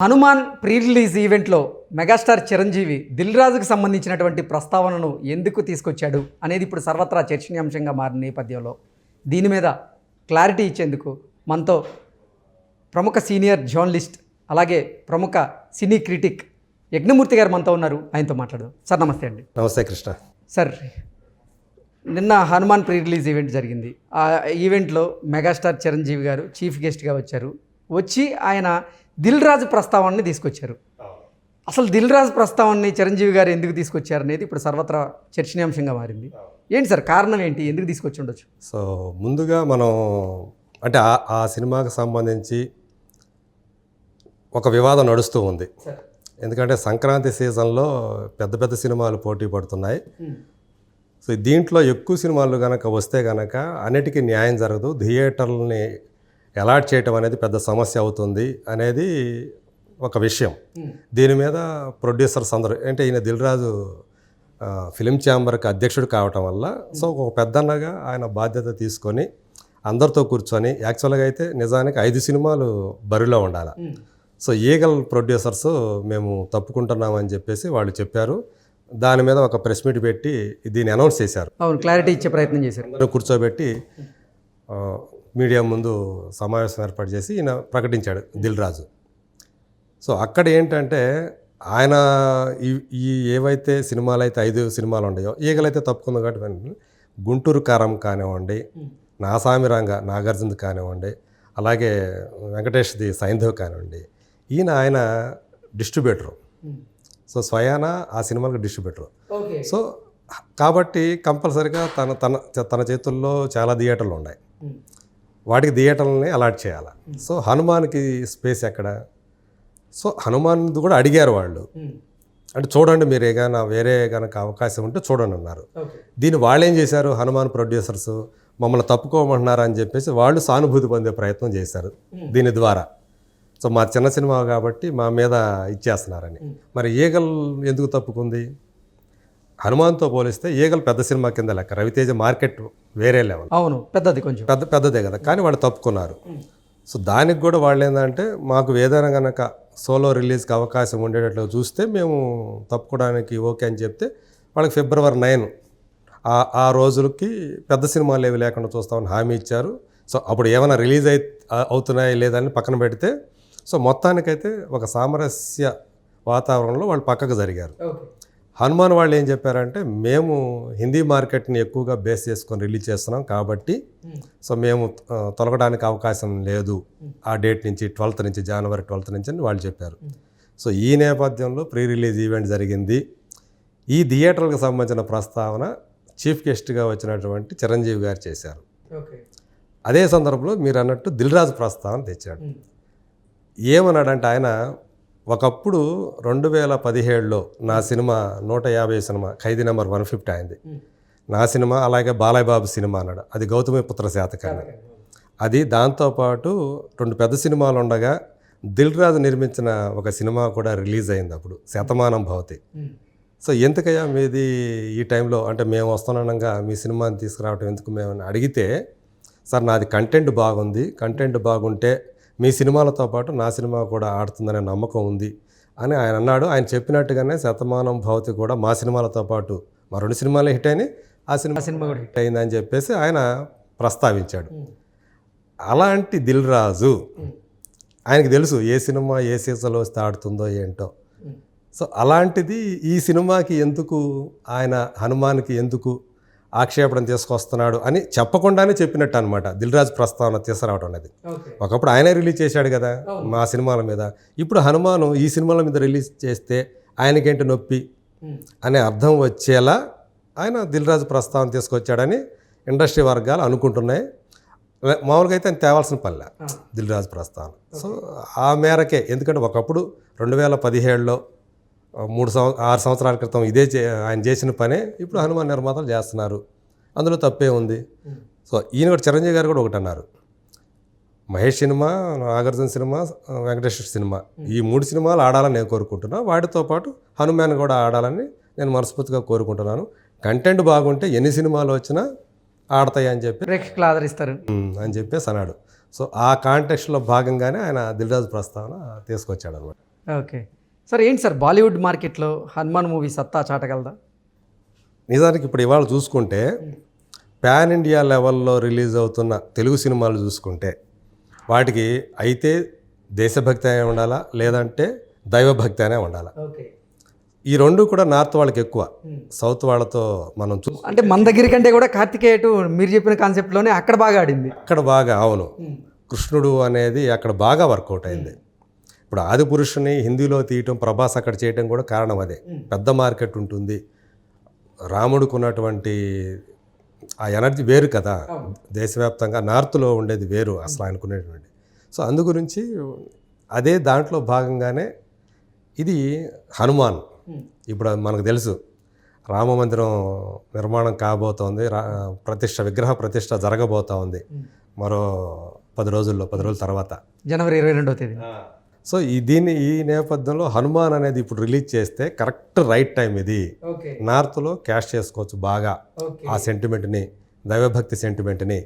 Hanuman pre release ఈవెంట్లో megastar Chiranjeevi Dil రాజుకు సంబంధించినటువంటి ప్రస్తావనను ఎందుకు తీసుకొచ్చాడు అనేది ఇప్పుడు సర్వత్రా చర్చనీయాంశంగా మారిన నేపథ్యంలో దీని మీద క్లారిటీ ఇచ్చేందుకు మనతో ప్రముఖ సీనియర్ జర్నలిస్ట్ అలాగే ప్రముఖ సినీ క్రిటిక్ యజ్ఞమూర్తి గారు మనతో ఉన్నారు. ఆయనతో మాట్లాడదాం. సార్ నమస్తే అండి. నమస్తే కృష్ణ. సార్, నిన్న హనుమాన్ ప్రీ రిలీజ్ ఈవెంట్ జరిగింది. ఆ ఈవెంట్లో మెగాస్టార్ చిరంజీవి గారు చీఫ్ గెస్ట్గా వచ్చి ఆయన దిల్ రాజు ప్రస్తావనని తీసుకొచ్చారు. అసలు దిల్ రాజు ప్రస్తావనని చిరంజీవి గారు ఎందుకు తీసుకొచ్చారు అనేది ఇప్పుడు సర్వత్రా చర్చనీయాంశంగా మారింది. ఏంటి సార్ కారణం ఏంటి, ఎందుకు తీసుకొచ్చి ఉండొచ్చు? సో ముందుగా మనం అంటే ఆ సినిమాకి సంబంధించి ఒక వివాదం నడుస్తూ ఉంది. ఎందుకంటే సంక్రాంతి సీజన్లో పెద్ద పెద్ద సినిమాలు పోటీ పడుతున్నాయి. సో దీంట్లో ఎక్కువ సినిమాలు కనుక వస్తే కనుక అన్నిటికీ న్యాయం జరగదు, థియేటర్లని అలాట్ చేయటం అనేది పెద్ద సమస్య అవుతుంది అనేది ఒక విషయం. దీని మీద ప్రొడ్యూసర్స్ అందరూ అంటే ఈయన దిల్ రాజు ఫిలిం ఛాంబర్కి అధ్యక్షుడు కావటం వల్ల సో ఒక పెద్దన్నగా ఆయన బాధ్యత తీసుకొని అందరితో కూర్చొని యాక్చువల్గా అయితే నిజానికి 5 సినిమాలు బరిలో ఉండాలి. సో ఈగల్ ప్రొడ్యూసర్స్ మేము తప్పుకుంటున్నామని చెప్పేసి వాళ్ళు చెప్పారు. దాని మీద ఒక ప్రెస్ మీట్ పెట్టి దీన్ని అనౌన్స్ చేశారు. అవును, క్లారిటీ ఇచ్చే ప్రయత్నం చేశారు. అందరూ కూర్చోబెట్టి మీడియా ముందు సమావేశం ఏర్పాటు చేసి ఈయన ప్రకటించాడు దిల్ రాజు. సో అక్కడ ఏంటంటే ఆయన ఈ ఏవైతే సినిమాలు అయితే 5 సినిమాలు ఉన్నాయో ఈగలైతే తప్పుకుంది కాబట్టి గుంటూరు కారం కానివ్వండి, నాసామిరంగ నాగార్జునది కానివ్వండి, అలాగే వెంకటేష్ది సైంధవ్ కానివ్వండి, ఆయన డిస్ట్రిబ్యూటరు. సో స్వయాన ఆ సినిమాలకు డిస్ట్రిబ్యూటరు. సో కాబట్టి కంపల్సరీగా తన చేతుల్లో చాలా థియేటర్లు ఉన్నాయి, వాటికి థియేటర్లని అలాట్ చేయాలి. సో హనుమాన్కి స్పేస్ ఎక్కడ? సో హనుమాన్ కూడా అడిగారు వాళ్ళు, అంటే చూడండి మీరు ఏదైనా వేరే కనుక అవకాశం ఉంటే చూడండి అన్నారు. దీన్ని వాళ్ళు ఏం చేశారు, హనుమాన్ ప్రొడ్యూసర్స్ మమ్మల్ని తప్పుకోమంటున్నారు అని చెప్పేసి వాళ్ళు సానుభూతి పొందే ప్రయత్నం చేశారు దీని ద్వారా. సో మా చిన్న సినిమా కాబట్టి మా మీద ఇచ్చేస్తున్నారని. మరి ఈగల్ ఎందుకు తప్పుకుంది? హనుమాన్తో పోలిస్తే ఈగల్ పెద్ద సినిమా కింద లెక్క, రవితేజ మార్కెట్ వేరే లెవెల్. అవును, పెద్దది, కొంచెం పెద్దదే కదా, కానీ వాళ్ళు తప్పుకున్నారు. సో దానికి కూడా వాళ్ళు ఏంటంటే మాకు ఏదైనా కనుక సోలో రిలీజ్కి అవకాశం ఉండేటట్లు చూస్తే మేము తప్పుకోవడానికి ఓకే అని చెప్తే వాళ్ళకి February 9 ఆ రోజులకి పెద్ద సినిమాలు ఏవి లేకుండా చూస్తామని హామీ ఇచ్చారు. సో అప్పుడు ఏమైనా రిలీజ్ అవుతున్నాయి లేదని పక్కన పెడితే సో మొత్తానికైతే ఒక సామరస్య వాతావరణంలో వాళ్ళు పక్కకు జరిగారు. హనుమాన్ వాళ్ళు ఏం చెప్పారంటే మేము హిందీ మార్కెట్ని ఎక్కువగా బేస్ చేసుకొని రిలీజ్ చేస్తున్నాం కాబట్టి సో మేము తొలగడానికి అవకాశం లేదు ఆ డేట్ నుంచి, 12th నుంచి, January 12th నుంచి అని వాళ్ళు చెప్పారు. సో ఈ నేపథ్యంలో ప్రీ రిలీజ్ ఈవెంట్ జరిగింది. ఈ థియేటర్లకు సంబంధించిన ప్రస్తావన చీఫ్ గెస్ట్గా వచ్చినటువంటి చిరంజీవి గారు చేశారు. అదే సందర్భంలో మీరు అన్నట్టు దిల్ రాజు ప్రస్తావన తెచ్చాడు. ఏమన్నాడంటే ఆయన ఒకప్పుడు 2017లో నా సినిమా 150 సినిమా ఖైదీ నెంబర్ 150 అయింది నా సినిమా, అలాగే బాలయ్య బాబు సినిమా అన్నాడు, అది గౌతమిపుత్ర శాతకర్ణి. అది దాంతోపాటు 2 పెద్ద సినిమాలు ఉండగా దిల్ రాజు నిర్మించిన ఒక సినిమా కూడా రిలీజ్ అయింది అప్పుడు, శతమానం భవతి. సో ఎందుకయ్యా మీది ఈ టైంలో అంటే మేము వస్తున్నానంగా మీ సినిమాని తీసుకురావటం ఎందుకు మేము అడిగితే, సార్ నాది కంటెంట్ బాగుంది, కంటెంట్ బాగుంటే మీ సినిమాలతో పాటు నా సినిమా కూడా ఆడుతుందనే నమ్మకం ఉంది అని ఆయన అన్నాడు. ఆయన చెప్పినట్టుగానే శతమానం భవతి కూడా మా సినిమాలతో పాటు మా 2 సినిమాలు హిట్ అయినాయి, ఆ సినిమా కూడా హిట్ అయిందని చెప్పేసి ఆయన ప్రస్తావించాడు. అలాంటి దిల్ రాజు ఆయనకి తెలుసు ఏ సినిమా ఏ సీజన్లో వస్తే ఆడుతుందో ఏంటో. సో అలాంటిది ఈ సినిమాకి ఎందుకు ఆయన హనుమాన్కి ఎందుకు ఆక్షేపణ తీసుకొస్తున్నాడు అని చెప్పకుండానే చెప్పినట్టు అనమాట దిల్ రాజు ప్రస్తావన తీసుకురావడం అనేది. ఒకప్పుడు ఆయనే రిలీజ్ చేశాడు కదా మా సినిమాల మీద, ఇప్పుడు హనుమాను ఈ సినిమాల మీద రిలీజ్ చేస్తే ఆయనకేంటి నొప్పి అనే అర్థం వచ్చేలా ఆయన దిల్ రాజు ప్రస్తావన తీసుకొచ్చాడని ఇండస్ట్రీ వర్గాలు అనుకుంటున్నాయి. మామూలుగా అయితే ఆయన తేవాల్సిన పనిలే దిల్ రాజు ప్రస్తావన. సో ఆ మేరకే, ఎందుకంటే ఒకప్పుడు 2017లో 6 సంవత్సరాల క్రితం ఇదే ఆయన చేసిన పనే ఇప్పుడు హనుమాన్ నిర్మాతలు చేస్తున్నారు, అందులో తప్పే ఉంది. సో ఈయన కూడా చిరంజీవి గారు కూడా ఒకటి అన్నారు, Mahesh cinema, Nagarjuna cinema, Venkatesh cinema ఈ 3 సినిమాలు ఆడాలని నేను కోరుకుంటున్నాను, వాటితో పాటు హనుమాన్ కూడా ఆడాలని నేను మనస్ఫూర్తిగా కోరుకుంటున్నాను. కంటెంట్ బాగుంటే ఎన్ని సినిమాలు వచ్చినా ఆడతాయి అని చెప్పి ప్రేక్షకులు ఆదరిస్తారు అని చెప్పేసి అన్నాడు. సో ఆ కాంటెక్స్ట్లో భాగంగానే ఆయన దిల్ రాజు ప్రస్తావన తీసుకొచ్చాడు అనమాట. ఓకే సార్, ఏంటి సార్ బాలీవుడ్ మార్కెట్లో హనుమాన్ మూవీ సత్తా చాటగలదా? నిజానికి ఇప్పుడు ఇవాళ చూసుకుంటే పాన్ ఇండియా లెవెల్లో రిలీజ్ అవుతున్న తెలుగు సినిమాలు చూసుకుంటే వాటికి అయితే దేశభక్తి అనే ఉండాలా, లేదంటే దైవభక్తి అనే ఉండాలా. ఓకే, ఈ రెండు కూడా నార్త్ వాళ్ళకి ఎక్కువ, సౌత్ వాళ్ళతో మనం అంటే మన దగ్గర కంటే కూడా కార్తికేయ మీరు చెప్పిన కాన్సెప్ట్లోనే అక్కడ బాగా ఆడింది. అక్కడ బాగా, అవును, కృష్ణుడు అనేది అక్కడ బాగా వర్కౌట్ అయింది. ఇప్పుడు ఆది పురుషుని హిందీలో తీయటం, ప్రభాస్ అక్కడ చేయటం కూడా కారణం అదే. పెద్ద మార్కెట్ ఉంటుంది, రాముడికి ఉన్నటువంటి ఆ ఎనర్జీ వేరు కదా, దేశవ్యాప్తంగా నార్త్లో ఉండేది వేరు అసలు అనుకునేటువంటి. సో అందు గురించి అదే దాంట్లో భాగంగానే ఇది హనుమాన్. ఇప్పుడు మనకు తెలుసు రామ మందిరం నిర్మాణం కాబోతోంది, విగ్రహ ప్రతిష్ట జరగబోతా ఉంది మరో 10 రోజుల తర్వాత, జనవరి 22వ తేదీ. సో ఈ నేపథ్యంలో హనుమాన్ అనేది ఇప్పుడు రిలీజ్ చేస్తే కరెక్ట్ రైట్ టైం ఇది. నార్త్లో క్యాష్ చేసుకోవచ్చు బాగా ఆ సెంటిమెంట్ని, దైవభక్తి సెంటిమెంట్ని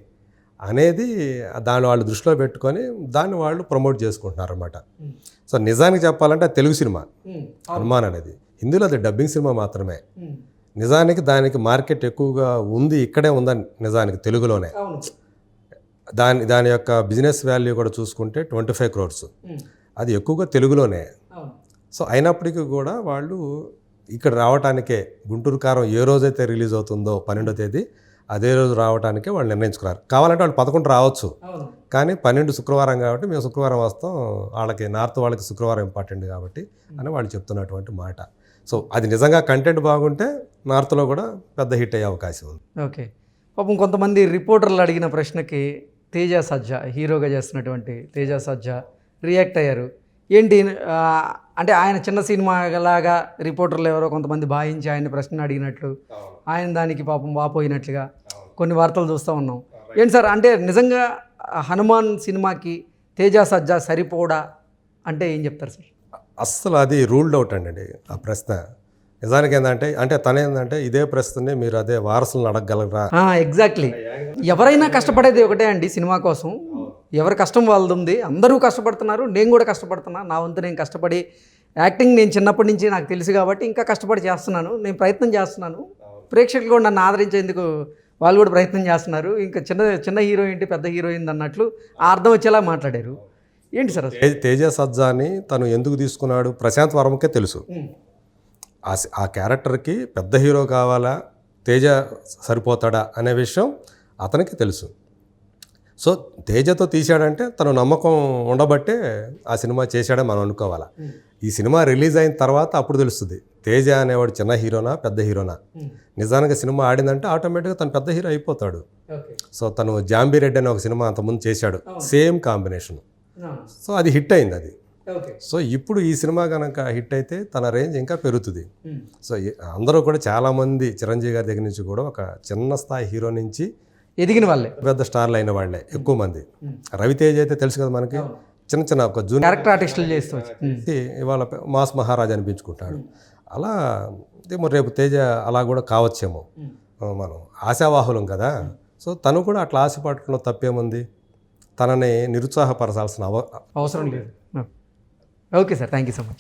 అనేది దాన్ని వాళ్ళు దృష్టిలో పెట్టుకొని దాన్ని వాళ్ళు ప్రమోట్ చేసుకుంటున్నారు అనమాట. సో నిజానికి చెప్పాలంటే అది తెలుగు సినిమా హనుమాన్ అనేది, హిందీలో అది డబ్బింగ్ సినిమా మాత్రమే. నిజానికి దానికి మార్కెట్ ఎక్కువగా ఉంది, ఇక్కడే ఉందని నిజానికి తెలుగులోనే. దాని యొక్క బిజినెస్ వాల్యూ కూడా చూసుకుంటే 25 crores, అది ఎక్కువగా తెలుగులోనే. సో అయినప్పటికీ కూడా వాళ్ళు ఇక్కడ రావటానికే, గుంటూరు కారం ఏ రోజైతే రిలీజ్ అవుతుందో 12వ తేదీ అదే రోజు రావడానికే వాళ్ళు నిర్ణయించుకున్నారు. కావాలంటే వాళ్ళు 11 రావచ్చు, కానీ 12 శుక్రవారం కాబట్టి మేము శుక్రవారం వస్తాం, వాళ్ళకి నార్త్ వాళ్ళకి శుక్రవారం ఇంపార్టెంట్ కాబట్టి అని వాళ్ళు చెప్తున్నటువంటి మాట. సో అది నిజంగా కంటెంట్ బాగుంటే నార్త్లో కూడా పెద్ద హిట్ అయ్యే అవకాశం ఉంది. ఓకే, పాపం కొంతమంది రిపోర్టర్లు అడిగిన ప్రశ్నకి తేజ సజ్జా, హీరోగా చేస్తున్నటువంటి తేజ సజ్జా రియాక్ట్ అయ్యారు. ఏంటి అంటే ఆయన చిన్న సినిమా లాగా రిపోర్టర్లు ఎవరో కొంతమంది భావించి ఆయన ప్రశ్న అడిగినట్లు, ఆయన దానికి పాపం వాపోయినట్లుగా కొన్ని వార్తలు చూస్తూ ఉన్నాం. ఏంటి సార్, అంటే నిజంగా హనుమాన్ సినిమాకి తేజ సజ్జా సరిపోడా అంటే ఏం చెప్తారు సార్? అస్సలు అది రూల్డ్ అవుట్ అండి ఆ ప్రశ్న. నిజానికి ఏంటంటే తనేందంటే ఇదే ప్రశ్నని మీరు అదే వారసులను అడగగలరా? ఎగ్జాక్ట్లీ, ఎవరైనా కష్టపడేది ఒకటే అండి సినిమా కోసం. ఎవరి కష్టం వాళ్ళది ఉంది, అందరూ కష్టపడుతున్నారు, నేను కూడా కష్టపడుతున్నా. నా వంతు నేను కష్టపడి యాక్టింగ్ నేను చిన్నప్పటి నుంచి నాకు తెలుసు కాబట్టి ఇంకా కష్టపడి చేస్తున్నాను, నేను ప్రయత్నం చేస్తున్నాను. ప్రేక్షకులు కూడా నన్ను ఆదరించేందుకు వాళ్ళు కూడా ప్రయత్నం చేస్తున్నారు. ఇంకా చిన్న హీరోయిన్ పెద్ద హీరోయిన్ అన్నట్లు ఆ అర్థం వచ్చేలా మాట్లాడారు. ఏంటి సార్ తేజ సజ్జాని తను ఎందుకు తీసుకున్నాడు? ప్రశాంత్ వర్మకే తెలుసు ఆ క్యారెక్టర్కి పెద్ద హీరో కావాలా, తేజ సరిపోతాడా అనే విషయం అతనికి తెలుసు. సో తేజతో తీశాడంటే తను నమ్మకం ఉండబట్టే ఆ సినిమా చేశాడని మనం అనుకోవాలా. ఈ సినిమా రిలీజ్ అయిన తర్వాత అప్పుడు తెలుస్తుంది తేజ అనేవాడు చిన్న హీరోనా పెద్ద హీరోనా. నిజానికి సినిమా ఆడిందంటే ఆటోమేటిక్గా తను పెద్ద హీరో అయిపోతాడు. సో తను జాంబీరెడ్డి అనే ఒక సినిమా అంతకుముందు చేశాడు, సేమ్ కాంబినేషన్. సో అది హిట్ అయింది అది. సో ఇప్పుడు ఈ సినిమా కనుక హిట్ అయితే తన రేంజ్ ఇంకా పెరుగుతుంది. సో అందరూ కూడా చాలామంది చిరంజీవి గారి దగ్గర నుంచి కూడా ఒక చిన్న స్థాయి హీరో నుంచి ఎదిగిన వాళ్ళే, పెద్ద స్టార్లు అయిన వాళ్ళే ఎక్కువ మంది. రవితేజ్ అయితే తెలుసు కదా మనకి, చిన్న ఒక జూనియర్ క్యారెక్టర్ ఆర్టిస్టులు చేస్తూ ఇవాళ మాస్ మహారాజ్ అనిపించుకుంటాడు. అలా రేపు తేజ అలా కూడా కావచ్చేమో, మనం ఆశావాహులం కదా. సో తను కూడా అట్లా ఆశపడటంలో తప్పేముంది, తనని నిరుత్సాహపరచాల్సిన అవసరం లేదు. Okay sir, thank you so much.